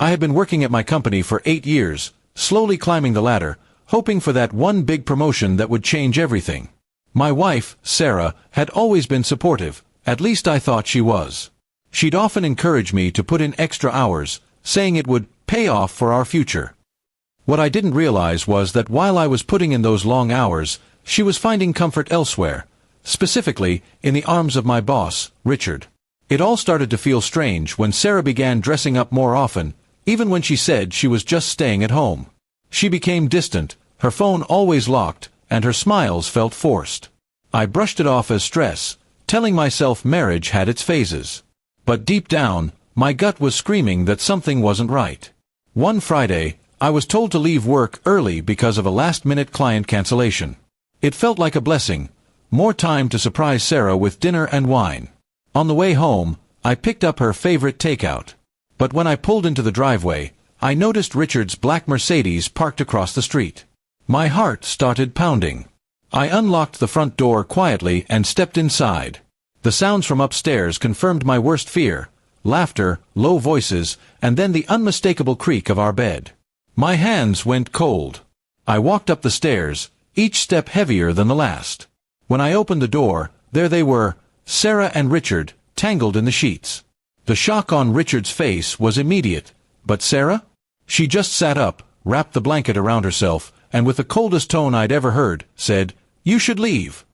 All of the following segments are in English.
I had been working at my company for 8 years, slowly climbing the ladder, hoping for that one big promotion that would change everything. My wife, Sarah, had always been supportive, at least I thought she was. She'd often encourage me to put in extra hours, saying it would pay off for our future. What I didn't realize was that while I was putting in those long hours, she was finding comfort elsewhere, specifically in the arms of my boss, Richard. It all started to feel strange when Sarah began dressing up more often, even when she said she was just staying at home. She became distant, her phone always locked, and her smiles felt forced. I brushed it off as stress, telling myself marriage had its phases. But deep down, my gut was screaming that something wasn't right. One Friday, I was told to leave work early because of a last-minute client cancellation. It felt like a blessing, more time to surprise Sarah with dinner and wine. On the way home, I picked up her favorite takeout. But when I pulled into the driveway, I noticed Richard's black Mercedes parked across the street. My heart started pounding. I unlocked the front door quietly and stepped inside. The sounds from upstairs confirmed my worst fear: laughter, low voices, and then the unmistakable creak of our bed. My hands went cold. I walked up the stairs, each step heavier than the last. When I opened the door, there they were, Sarah and Richard, tangled in the sheets. The shock on Richard's face was immediate, but Sarah? She just sat up, wrapped the blanket around herself, and with the coldest tone I'd ever heard, said, "You should leave."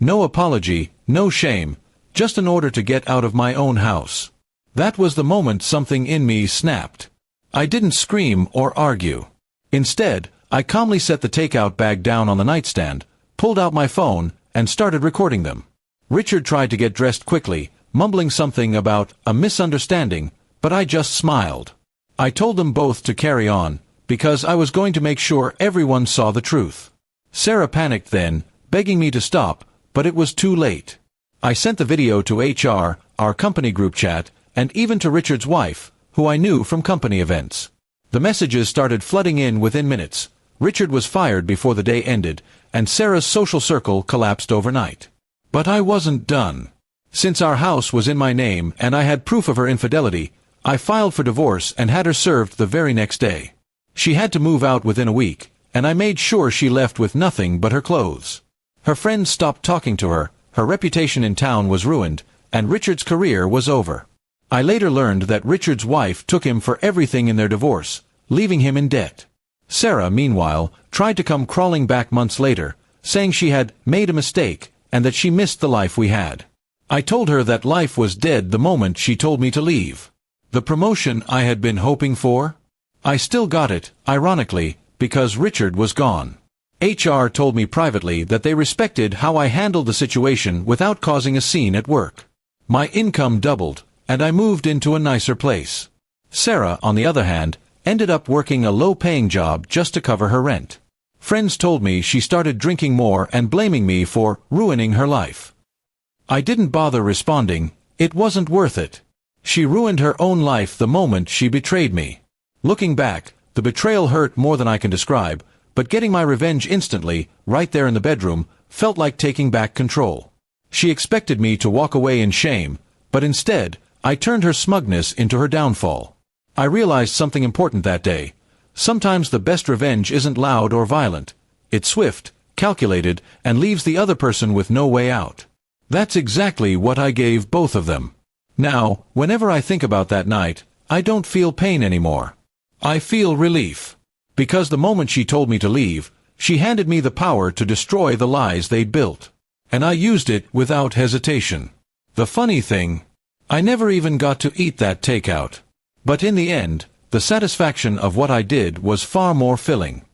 No apology, no shame, just an order to get out of my own house. That was the moment something in me snapped. I didn't scream or argue. Instead, I calmly set the takeout bag down on the nightstand, pulled out my phone, and started recording them. Richard tried to get dressed quickly, mumbling something about a misunderstanding, but I just smiled. I told them both to carry on, because I was going to make sure everyone saw the truth. Sarah panicked then, begging me to stop, but it was too late. I sent the video to HR, our company group chat, and even to Richard's wife, who I knew from company events. The messages started flooding in within minutes. Richard was fired before the day ended, and Sarah's social circle collapsed overnight. But I wasn't done. Since our house was in my name and I had proof of her infidelity, I filed for divorce and had her served the very next day. She had to move out within a week, and I made sure she left with nothing but her clothes. Her friends stopped talking to her, her reputation in town was ruined, and Richard's career was over. I later learned that Richard's wife took him for everything in their divorce, leaving him in debt. Sarah, meanwhile, tried to come crawling back months later, saying she had made a mistake and that she missed the life we had. I told her that life was dead the moment she told me to leave. The promotion I had been hoping for? I still got it, ironically, because Richard was gone. HR told me privately that they respected how I handled the situation without causing a scene at work. My income doubled, and I moved into a nicer place. Sarah, on the other hand, ended up working a low-paying job just to cover her rent. Friends told me she started drinking more and blaming me for ruining her life. I didn't bother responding. It wasn't worth it. She ruined her own life the moment she betrayed me. Looking back, the betrayal hurt more than I can describe, but getting my revenge instantly, right there in the bedroom, felt like taking back control. She expected me to walk away in shame, but instead, I turned her smugness into her downfall. I realized something important that day. Sometimes the best revenge isn't loud or violent. It's swift, calculated, and leaves the other person with no way out. That's exactly what I gave both of them. Now, whenever I think about that night, I don't feel pain anymore. I feel relief. Because the moment she told me to leave, she handed me the power to destroy the lies they'd built. And I used it without hesitation. The funny thing, I never even got to eat that takeout. But in the end, the satisfaction of what I did was far more filling.